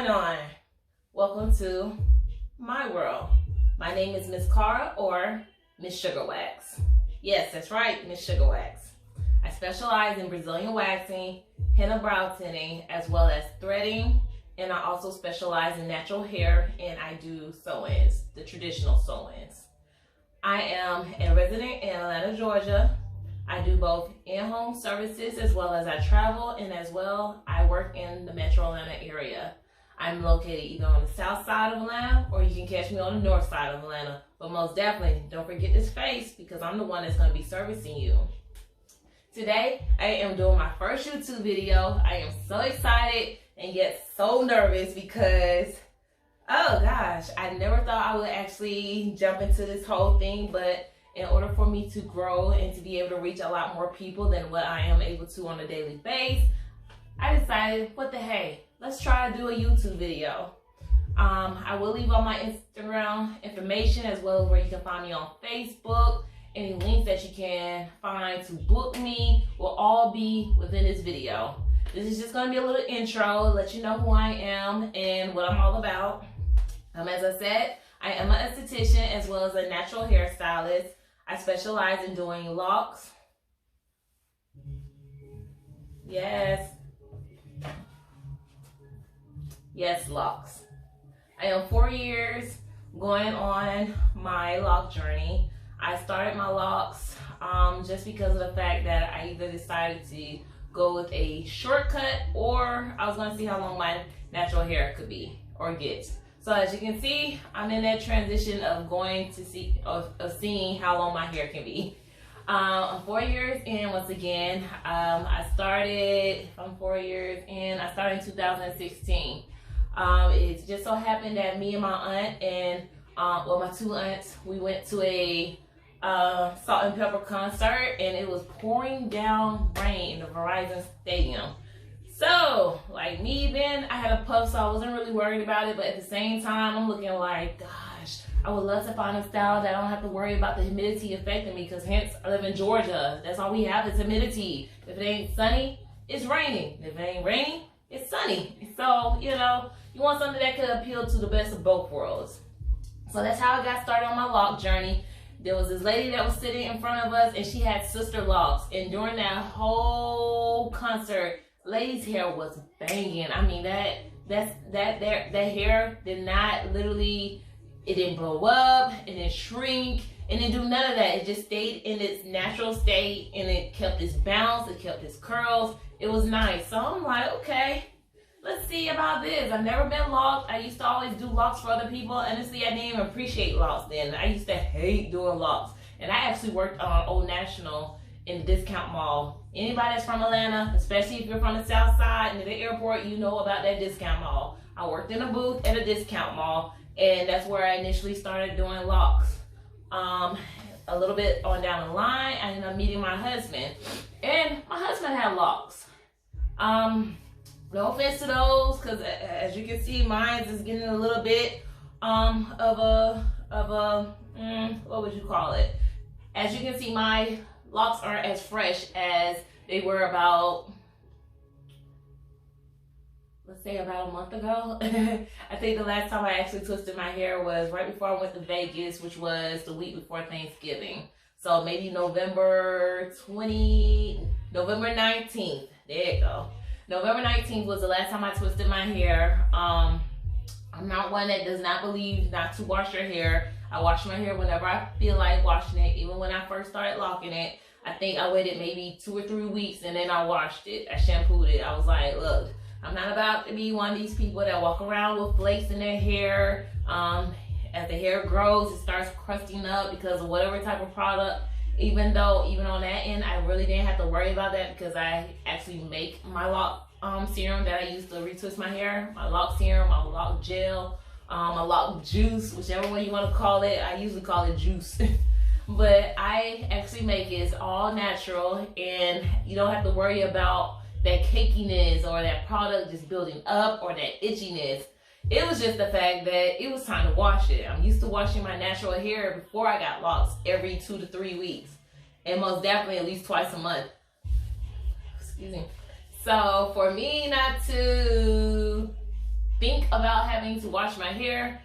going on? Welcome to my world. My name is Miss Cara or Mz.Sugarwax. Yes, that's right, Mz.Sugarwax. I specialize in Brazilian waxing, henna brow tinting, as well as threading, and I also specialize in natural hair, and I do sew-ins, the traditional sew-ins. I am a resident in Atlanta, Georgia. I do both in-home services as well as I travel, and as well I work in the metro Atlanta area. I'm located either on the south side of Atlanta or you can catch me on the north side of Atlanta. But most definitely, don't forget this face because I'm the one that's going to be servicing you. Today, I am doing my first YouTube video. I am so excited and yet so nervous because, oh gosh, I never thought I would actually jump into this whole thing, but in order for me to grow and to be able to reach a lot more people than what I am able to on a daily basis, I decided, what the hey, let's try to do a YouTube video. I will leave all my Instagram information as well as where you can find me on Facebook. Any links that you can find to book me will all be within this video. This is just going to be a little intro, let you know who I am and what I'm all about. As I said, I am an esthetician as well as a natural hairstylist. I specialize in doing locks. Yes, locks. I am 4 years going on my lock journey. I started my locks just because of the fact that I either decided to go with a shortcut or I was going to see how long my natural hair could be or get. So as you can see, I'm in that transition of going to see, of seeing how long my hair can be. I'm 4 years in once again. I started, I'm 4 years in, I started in 2016. It just so happened that me and my aunt and, well, my two aunts, we went to a Salt and Pepper concert and it was pouring down rain in the Verizon Stadium. So, like me then, I had a puff, so I wasn't really worried about it, but at the same time, I'm looking like, gosh, I would love to find a style that I don't have to worry about the humidity affecting me, because hence, I live in Georgia. That's all we have is humidity. If it ain't sunny, it's raining. If it ain't raining, it's sunny. So, you know, you want something that could appeal to the best of both worlds. So that's how I got started on my lock journey. There was this lady that was sitting in front of us, and she had sister locks, and during that whole concert, lady's hair was banging. I mean, that hair did not literally, it didn't blow up, it didn't shrink, it didn't do none of that. It just stayed in its natural state, and it kept its bounce, it kept its curls. It was nice. So I'm like, okay, let's see about this. I've never been locked. I used to always do locks for other people. Honestly, I didn't even appreciate locks then. I used to hate doing locks. And I actually worked on Old National in the discount mall. Anybody that's from Atlanta, especially if you're from the south side near the airport, you know about that discount mall. I worked in a booth at a discount mall, and that's where I initially started doing locks. A little bit on down the line, I ended up meeting my husband, and my husband had locks. No offense to those, because as you can see, mine is getting a little bit of a what would you call it? As you can see, my locks aren't as fresh as they were about, let's say about a month ago. I think the last time I actually twisted my hair was right before I went to Vegas, which was the week before Thanksgiving. So maybe November 19th. There you go. November 19th was the last time I twisted my hair. I'm not one that does not believe not to wash your hair. I wash my hair whenever I feel like washing it. Even when I first started locking it, I think I waited maybe 2 or 3 weeks and then I washed it. I shampooed it. I was like, look, I'm not about to be one of these people that walk around with flakes in their hair. As the hair grows, it starts crusting up because of whatever type of product. Even though, even on that end, I really didn't have to worry about that because I actually make my lock serum that I use to retwist my hair. My lock serum, my lock gel, my lock juice, whichever one you want to call it. I usually call it juice. But I actually make it. It's all natural, and you don't have to worry about that cakiness or that product just building up or that itchiness. It was just the fact that it was time to wash it. I'm used to washing my natural hair before I got locks every 2 to 3 weeks, and most definitely at least twice a month. Excuse me. So for me not to think about having to wash my hair,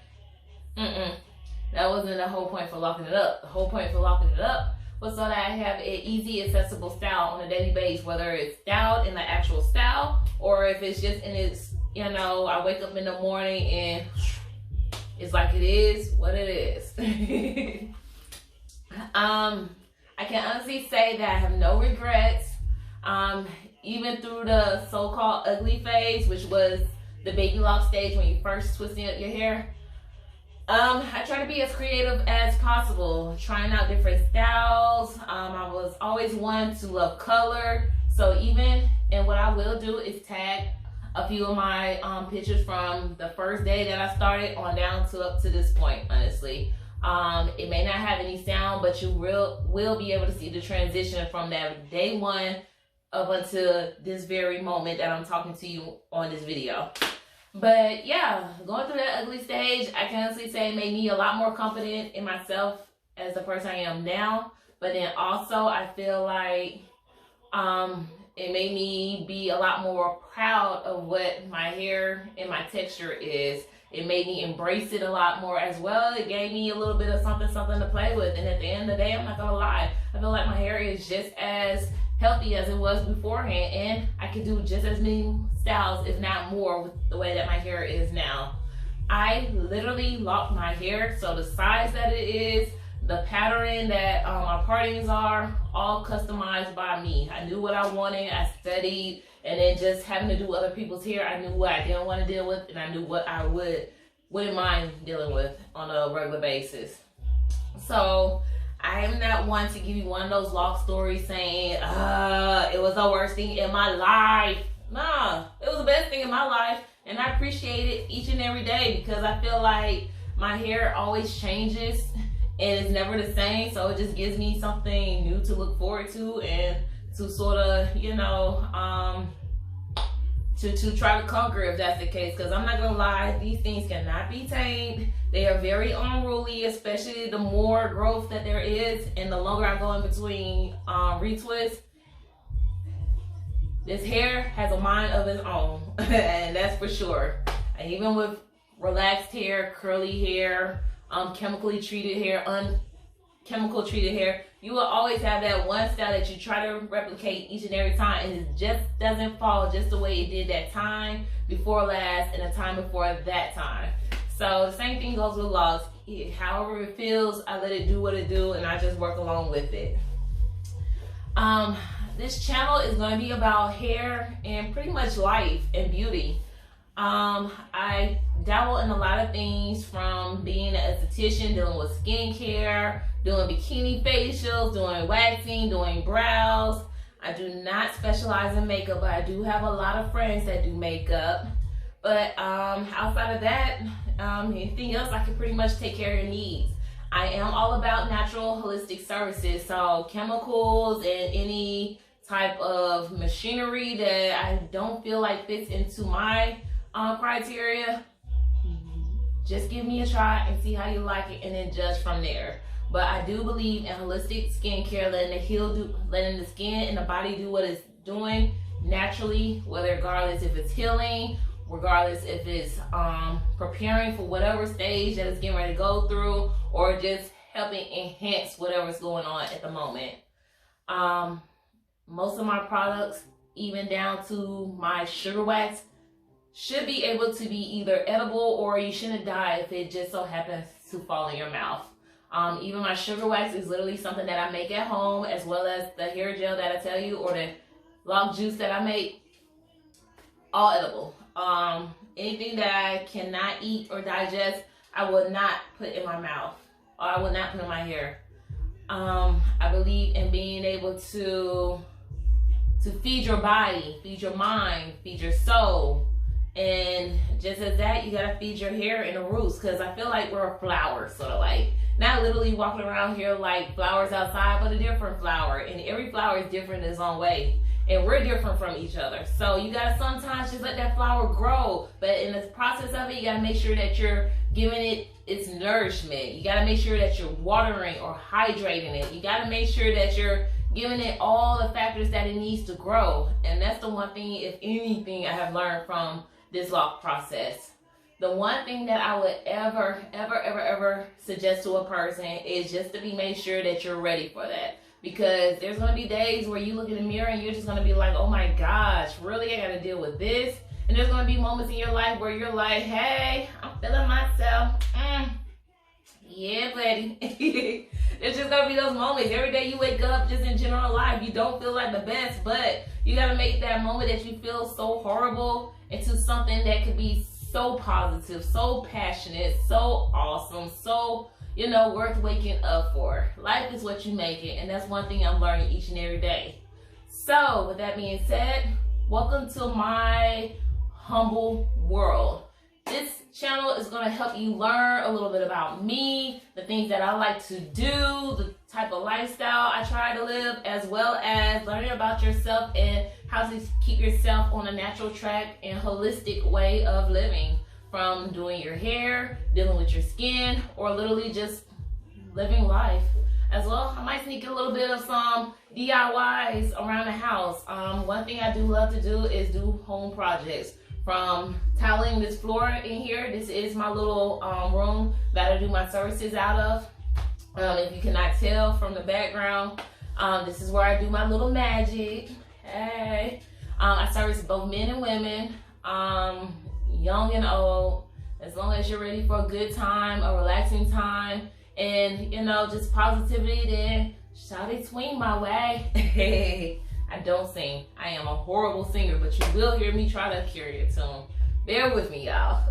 that wasn't the whole point for locking it up. The whole point for locking it up was so that I have an easy, accessible style on a daily basis, whether it's styled in the actual style or if it's just in its, you know, I wake up in the morning and it's like it is what it is. I can honestly say that I have no regrets. Even through the so-called ugly phase, which was the baby lock stage when you first twisting up your hair, I try to be as creative as possible, trying out different styles. I was always one to love color, so even, and what I will do is tag a few of my pictures from the first day that I started on down to up to this point, honestly. It may not have any sound, but you will be able to see the transition from that day one up until this very moment that I'm talking to you on this video. But yeah, going through that ugly stage, I can honestly say it made me a lot more confident in myself as the person I am now. But then also I feel like it made me be a lot more proud of what my hair and my texture is. It made me embrace it a lot more as well. It gave me a little bit of something to play with. And at the end of the day, I'm not gonna lie, I feel like my hair is just as healthy as it was beforehand, and I can do just as many styles, if not more, with the way that my hair is now. I literally locked my hair, so the size that it is, the pattern that my partings are, all customized by me. I knew what I wanted, I studied, and then just having to do other people's hair, I knew what I didn't want to deal with, and I knew what I wouldn't mind dealing with on a regular basis. So I am not one to give you one of those lock stories saying, it was the worst thing in my life. Nah, it was the best thing in my life, and I appreciate it each and every day because I feel like my hair always changes and it's never the same, so it just gives me something new to look forward to and to sort of, you know, to try to conquer if that's the case, because I'm not gonna lie, these things cannot be tamed. They are very unruly, especially the more growth that there is and the longer I go in between retwists. This hair has a mind of its own, and that's for sure. And even with relaxed hair, curly hair, chemically treated hair, unchemical treated hair, you will always have that one style that you try to replicate each and every time, and it just doesn't fall just the way it did that time before last and the time before that time. So the same thing goes with locks. However it feels, I let it do what it do, and I just work along with it. This channel is going to be about hair and pretty much life and beauty. I dabble in a lot of things, from being an esthetician, dealing with skincare, doing bikini facials, doing waxing, doing brows. I do not specialize in makeup, but I do have a lot of friends that do makeup. But outside of that, anything else, I can pretty much take care of your needs. I am all about natural holistic services, so chemicals and any type of machinery that I don't feel like fits into my criteria, just give me a try and see how you like it, and then judge from there. But I do believe in holistic skincare, letting the skin and the body do what it's doing naturally, regardless if it's healing, regardless if it's preparing for whatever stage that it's getting ready to go through, or just helping enhance whatever's going on at the moment. Most of my products, even down to my sugar wax, should be able to be either edible, or you shouldn't die if it just so happens to fall in your mouth. Even my sugar wax is literally something that I make at home, as well as the hair gel that I tell you, or the lock juice that I make, all edible. Anything that I cannot eat or digest, I will not put in my mouth, or I will not put in my hair. I believe in being able to feed your body, feed your mind, feed your soul. And just as that, you gotta feed your hair and the roots, because I feel like we're a flower, sort of like, not literally walking around here like flowers outside, but a different flower. And every flower is different in its own way. And we're different from each other. So you gotta sometimes just let that flower grow. But in the process of it, you gotta make sure that you're giving it its nourishment. You gotta make sure that you're watering or hydrating it. You gotta make sure that you're giving it all the factors that it needs to grow. And that's the one thing, if anything, I have learned from this lock process. The one thing that I would ever suggest to a person is just to be made sure that you're ready for that. Because there's going to be days where you look in the mirror and you're just going to be like, oh my gosh, really? I got to deal with this? And there's going to be moments in your life where you're like, hey, I'm feeling myself. Yeah, buddy. There's just going to be those moments. Every day you wake up, just in general life, you don't feel like the best, but you got to make that moment that you feel so horrible into something that could be so positive, so passionate, so awesome, so, you know, worth waking up for. Life is what you make it, and that's one thing I'm learning each and every day. So, with that being said, welcome to my humble world. This channel is going to help you learn a little bit about me, the things that I like to do, the type of lifestyle I try to live, as well as learning about yourself and how to keep yourself on a natural track and holistic way of living, from doing your hair, dealing with your skin, or literally just living life. As well, I might sneak a little bit of some DIYs around the house. One thing I do love to do is do home projects. From tiling this floor in here, this is my little room that I do my services out of. If you cannot tell from the background, this is where I do my little magic. Hey, I service both men and women, young and old, as long as you're ready for a good time, a relaxing time, and, you know, just positivity, then shout it swing my way. I don't sing. I am a horrible singer, but you will hear me try to carry a tune. Bear with me, y'all.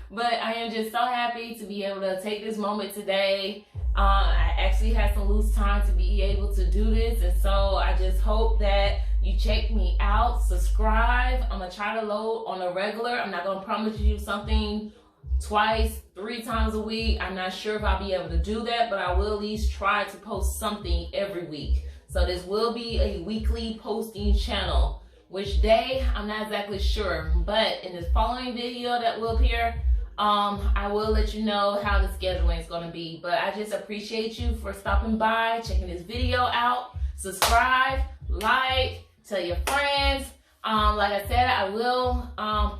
But I am just so happy to be able to take this moment today. I actually had some loose time to be able to do this, and so I just hope that you check me out, subscribe. I'm gonna try to load on a regular. I'm not gonna promise you something twice, 3 times a week. I'm not sure if I'll be able to do that, but I will at least try to post something every week. So this will be a weekly posting channel. Which day, I'm not exactly sure, but in this following video that will appear, I will let you know how the scheduling is going to be. But I just appreciate you for stopping by, checking this video out. Subscribe, like, tell your friends. Like I said, I will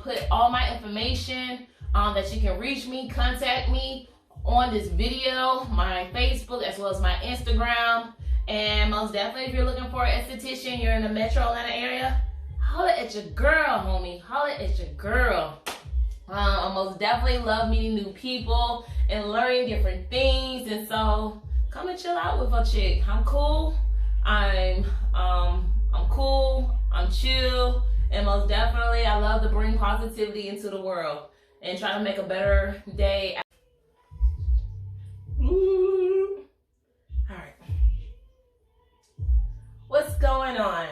put all my information that you can reach me, contact me on this video, my Facebook, as well as my Instagram. And most definitely, if you're looking for an esthetician, you're in the metro Atlanta area, holla at your girl, homie. Holla at your girl. I most definitely love meeting new people and learning different things. And so come and chill out with a chick. I'm cool. I'm cool. I'm chill. And most definitely, I love to bring positivity into the world and try to make a better day. All right. What's going on?